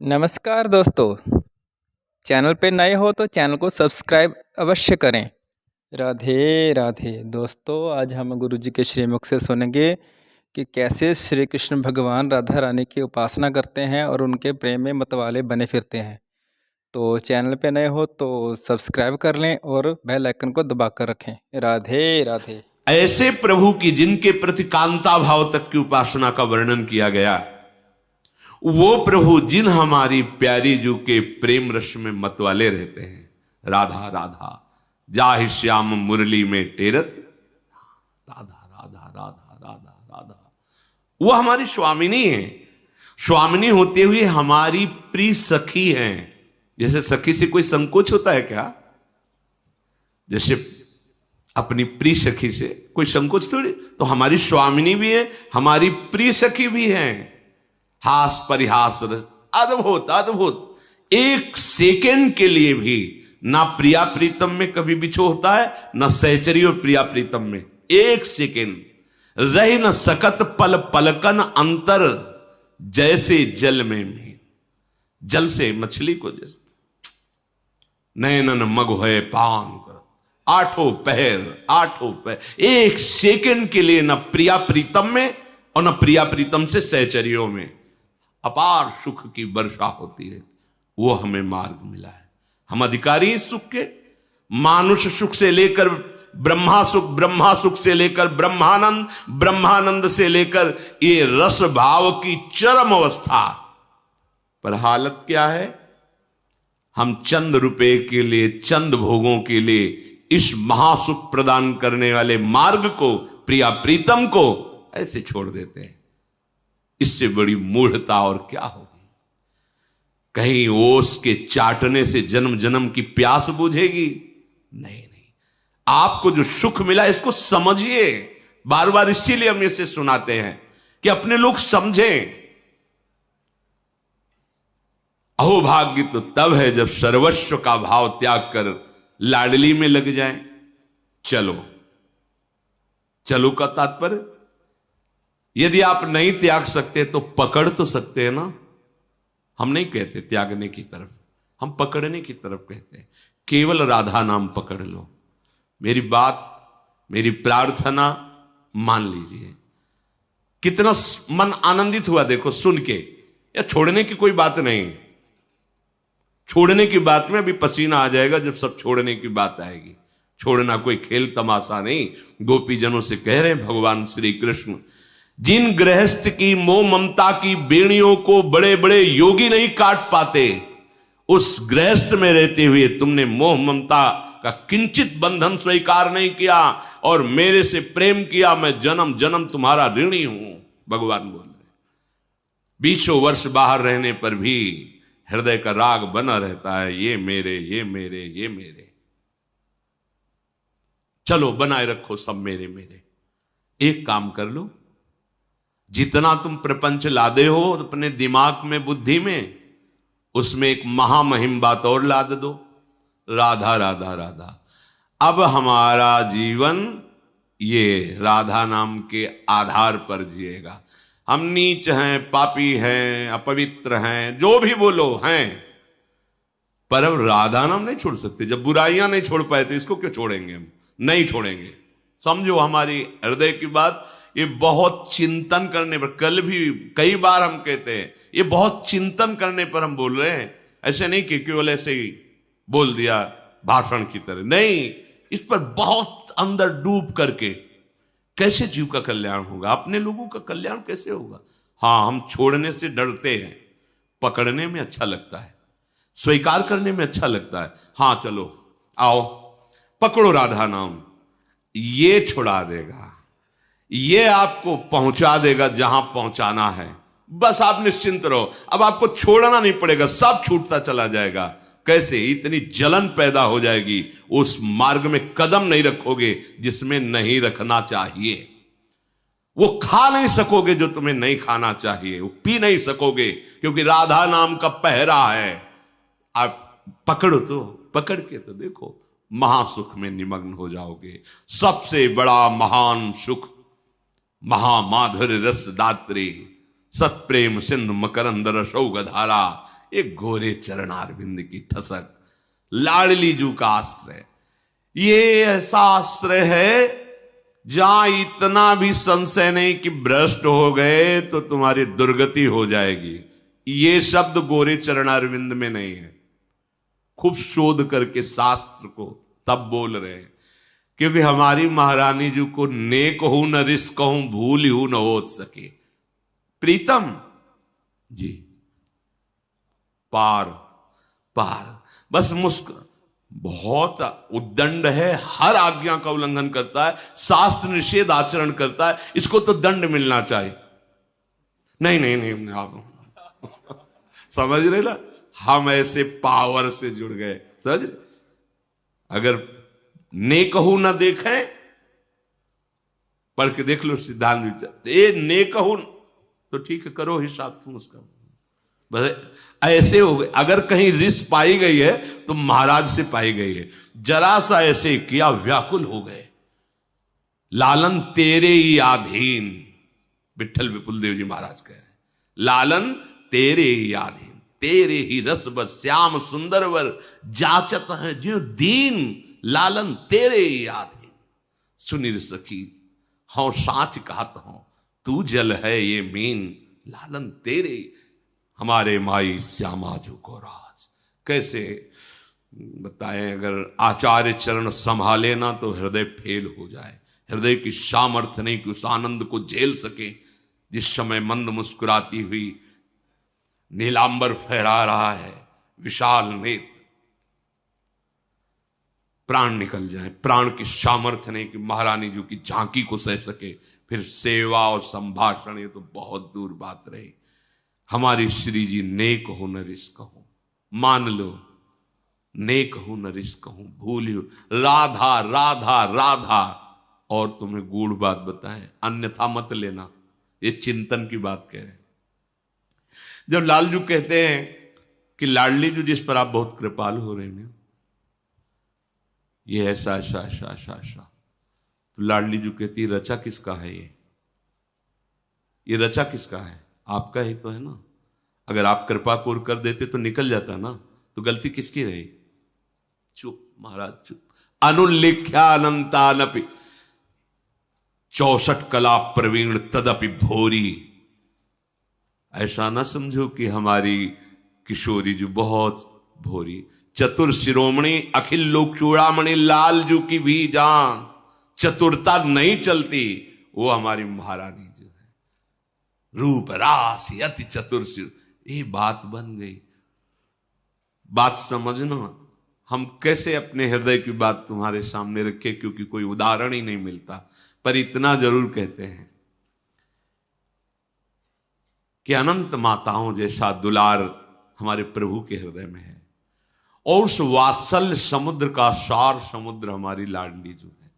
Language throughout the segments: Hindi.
नमस्कार दोस्तों। चैनल पे नए हो तो चैनल को सब्सक्राइब अवश्य करें। राधे राधे दोस्तों, आज हम गुरु जी के श्रीमुख से सुनेंगे कि कैसे श्री कृष्ण भगवान राधा रानी की उपासना करते हैं और उनके प्रेम में मतवाले बने फिरते हैं। तो चैनल पे नए हो तो सब्सक्राइब कर लें और बेल आइकन को दबा कर रखें। राधे राधे। ऐसे प्रभु की जिनके प्रति कांता भाव तक की उपासना का वर्णन किया गया, वो प्रभु जिन हमारी प्यारी जू के प्रेम रस में मतवाले रहते हैं। राधा राधा जाहि श्याम मुरली में टेरत, राधा राधा राधा राधा राधा। वो हमारी स्वामिनी है। स्वामिनी होते हुए हमारी प्रिय सखी हैं। जैसे सखी से कोई संकोच होता है क्या? जैसे अपनी प्रिय सखी से कोई संकोच थोड़ी। तो हमारी स्वामिनी भी है, हमारी प्रिय सखी भी है। हास परिहास रस अद्भुत अद्भुत। एक सेकेंड के लिए भी ना प्रिया प्रीतम में कभी बिछो होता है, ना सहचरी और प्रिया प्रीतम में एक सेकेंड रही न सकत पल पलकन अंतर, जैसे जल में जल से मछली को जैसे नयनन मग है पान कर आठों पहर एक सेकेंड के लिए न प्रिया प्रीतम में और न प्रिया प्रीतम से सहचरियों में अपार सुख की वर्षा होती है। वो हमें मार्ग मिला है। हम अधिकारी हैं सुख के। मानुष सुख से लेकर ब्रह्मा सुख से लेकर ब्रह्मानंद, ब्रह्मानंद से लेकर ये रस भाव की चरम अवस्था। पर हालत क्या है? हम चंद रुपए के लिए, चंद भोगों के लिए इस महासुख प्रदान करने वाले मार्ग को, प्रिया प्रीतम को ऐसे छोड़ देते हैं। इससे बड़ी मूढ़ता और क्या होगी? कहीं ओस के चाटने से जन्म जन्म की प्यास बुझेगी? नहीं। आपको जो सुख मिला इसको समझिए। बार बार इसीलिए हम इसे सुनाते हैं कि अपने लोग समझें। अहोभाग्य तो तब है जब सर्वस्व का भाव त्याग कर लाडली में लग जाए। चलो का तात्पर्य, यदि आप नहीं त्याग सकते तो पकड़ तो सकते हैं ना। हम नहीं कहते त्यागने की तरफ, हम पकड़ने की तरफ कहते हैं। केवल राधा नाम पकड़ लो। मेरी बात, मेरी प्रार्थना मान लीजिए। कितना मन आनंदित हुआ देखो सुन के। या छोड़ने की कोई बात नहीं। छोड़ने की बात में अभी पसीना आ जाएगा जब सब छोड़ने की बात आएगी। छोड़ना कोई खेल तमाशा नहीं। गोपीजनों से कह रहे हैं भगवान श्री कृष्ण, जिन गृहस्थ की मोह ममता की बेड़ियों को बड़े बड़े योगी नहीं काट पाते, उस गृहस्थ में रहते हुए तुमने मोह ममता का किंचित बंधन स्वीकार नहीं किया और मेरे से प्रेम किया। मैं जन्म जन्म तुम्हारा ऋणी हूं। भगवान बोल रहे, 20 वर्ष बाहर रहने पर भी हृदय का राग बना रहता है, ये मेरे, ये मेरे, ये मेरे। चलो बनाए रखो सब मेरे मेरे। एक काम कर लो, जितना तुम प्रपंच लादे हो अपने दिमाग में, बुद्धि में, उसमें एक महामहिम बात और लाद दो, राधा राधा राधा। अब हमारा जीवन ये राधा नाम के आधार पर जिएगा। हम नीच हैं, पापी हैं, अपवित्र हैं, जो भी बोलो हैं, पर अब राधा नाम नहीं छोड़ सकते। जब बुराइयां नहीं छोड़ पाए तो इसको क्यों छोड़ेंगे? हम नहीं छोड़ेंगे। समझो हमारी हृदय की बात। ये बहुत चिंतन करने पर, कल भी कई बार हम कहते हैं, ये बहुत चिंतन करने पर हम बोल रहे हैं। ऐसे नहीं कि केवल ऐसे ही बोल दिया भाषण की तरह, नहीं। इस पर बहुत अंदर डूब करके कैसे जीव का कल्याण होगा, अपने लोगों का कल्याण कैसे होगा। हाँ, हम छोड़ने से डरते हैं, पकड़ने में अच्छा लगता है, स्वीकार करने में अच्छा लगता है। हाँ चलो आओ पकड़ो राधा नाम, ये छुड़ा देगा, ये आपको पहुंचा देगा जहां पहुंचाना है। बस आप निश्चिंत रहो। अब आपको छोड़ना नहीं पड़ेगा, सब छूटता चला जाएगा। कैसे? इतनी जलन पैदा हो जाएगी, उस मार्ग में कदम नहीं रखोगे जिसमें नहीं रखना चाहिए। वो खा नहीं सकोगे जो तुम्हें नहीं खाना चाहिए, वो पी नहीं सकोगे, क्योंकि राधा नाम का पहरा है। आप पकड़ो तो, पकड़ के तो देखो, महासुख में निमग्न हो जाओगे। सबसे बड़ा महान सुख महामाधुर्य रस दात्री, सत्प्रेम सिंधु मकरंद रसौग धारा, एक गोरे चरणारविंद की ठसक, लाडली जू का आश्रय। ये ऐसा आश्रय है जहां इतना भी संशय नहीं कि भ्रष्ट हो गए तो तुम्हारी दुर्गति हो जाएगी। ये शब्द गोरे चरणारविंद में नहीं है। खूब शोध करके शास्त्र को तब बोल रहे हैं, क्योंकि हमारी महारानी जी को नेक हूं न रिस्क हूं, भूल हूं न हो सके। प्रीतम जी पार पार, बस बहुत उद्दंड है, हर आज्ञा का उल्लंघन करता है, शास्त्र निषेध आचरण करता है, इसको तो दंड मिलना चाहिए। नहीं नहीं नहीं, आप समझ रहे ना, हम ऐसे पावर से जुड़ गए, समझ रहे? अगर नेकहू न देखें, पढ़ के देख लो सिद्धांत विचार, ये नेकहू तो ठीक है, करो हिसाब तुम उसका, बस ऐसे हो गए। अगर कहीं रिस पाई गई है तो महाराज से पाई गई है। जरा सा ऐसे किया, व्याकुल हो गए। लालन तेरे ही आधीन, विठल विपुल देव जी महाराज कह रहे हैं, लालन तेरे ही आधीन, तेरे ही रस बस श्याम सुंदरवर जाचत है जो दीन, लालन तेरे ही आधीन। सुनिर सखी हूं साच कहत हूं, तू जल है ये मीन, लालन तेरे हमारे माई श्यामा जो को राज। कैसे बताएं, अगर आचार्य चरण संभाले ना तो हृदय फेल हो जाए। हृदय की सामर्थ्य नहीं कि उस आनंद को झेल सके। जिस समय मंद मुस्कुराती हुई नीलांबर फहरा रहा है, विशाल नेत्र, प्राण निकल जाए, प्राण की सामर्थ्य नहीं कि महारानी जी की झांकी को सह सके, फिर सेवा और संभाषण, ये तो बहुत दूर बात रही। हमारी श्री जी नेक हो न रिस्क हो, मान लो नेक हो न रिस्क हो, भूलियो राधा राधा राधा। और तुम्हें गूढ़ बात बताएं, अन्यथा मत लेना, ये चिंतन की बात कह रहे हैं। जब लालजू कहते हैं कि लाडली जी जिस पर आप बहुत कृपालु हो रहे हैं, ये ऐसा ऐसा ऐसा ऐसा ऐसा, तो लाडली जी कहती रचा किसका है, ये रचा किसका है, आपका ही तो है ना। अगर आप कृपा कोर कर देते तो निकल जाता ना, तो गलती किसकी रही? चुप महाराज चुप। अनुल्लिख्या अनंतानपि 64 कला प्रवीण तदपि भोरी। ऐसा ना समझो कि हमारी किशोरी जो बहुत भोरी, चतुर शिरोमणि अखिल लोक चूड़ामणि लालजू की भी जान, चतुरता नहीं चलती, वो हमारी महारानी जो है, रूप राशि अति चतुर। ये बात बन गई। बात समझना, हम कैसे अपने हृदय की बात तुम्हारे सामने रखे, क्योंकि कोई उदाहरण ही नहीं मिलता। पर इतना जरूर कहते हैं कि अनंत माताओं जैसा दुलार हमारे प्रभु के हृदय में है, और उस वात्सल्य समुद्र का सार समुद्र हमारी लाडली जो है।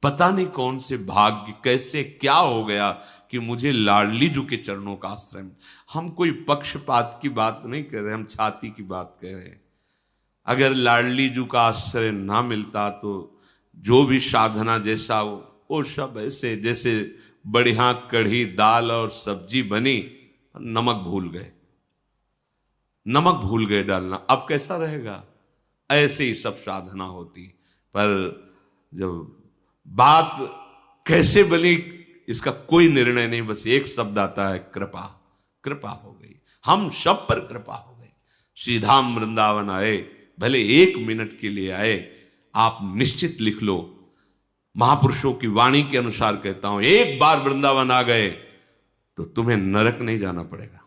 पता नहीं कौन से भाग्य, कैसे क्या हो गया कि मुझे लाडली जू के चरणों का आश्रय। हम कोई पक्षपात की बात नहीं कर रहे, हम छाती की बात कह रहे हैं। अगर लाडली जू का आश्रय ना मिलता तो जो भी साधना जैसा वो सब ऐसे, जैसे बढ़िया कढ़ी दाल और सब्जी बनी, नमक भूल गए, नमक भूल गए डालना, अब कैसा रहेगा? ऐसे ही सब साधना होती। पर जब बात कैसे बनी इसका कोई निर्णय नहीं, बस एक शब्द आता है, कृपा। कृपा हो गई, हम सब पर कृपा हो गई। श्रीधाम वृंदावन आए, भले 1 मिनट के लिए आए, आप निश्चित लिख लो, महापुरुषों की वाणी के अनुसार कहता हूं, एक बार वृंदावन आ गए तो तुम्हें नरक नहीं जाना पड़ेगा।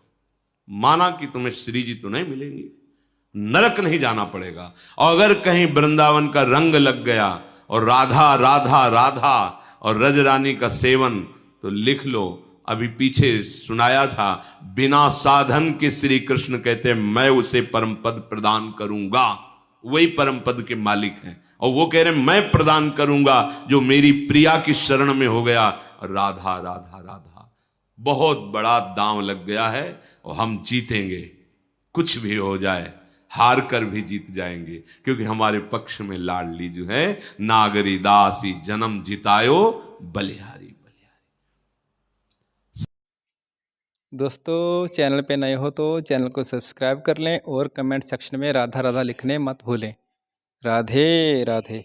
माना कि तुम्हें श्री जी तो नहीं मिलेंगी, नरक नहीं जाना पड़ेगा। और अगर कहीं वृंदावन का रंग लग गया और राधा राधा राधा और रजरानी का सेवन, तो लिख लो, अभी पीछे सुनाया था, बिना साधन के श्री कृष्ण कहते हैं मैं उसे परम पद प्रदान करूंगा। वही परम पद के मालिक हैं, और वो कह रहे हैं मैं प्रदान करूंगा जो मेरी प्रिया की शरण में हो गया। राधा राधा राधा, बहुत बड़ा दांव लग गया है, और हम जीतेंगे, कुछ भी हो जाए, हार कर भी जीत जाएंगे, क्योंकि हमारे पक्ष में लाडली जो है, नागरी दासी जन्म जितायो बलिहारी। दोस्तों चैनल पे नए हो तो चैनल को सब्सक्राइब कर लें और कमेंट सेक्शन में राधा राधा लिखने मत भूलें। राधे राधे।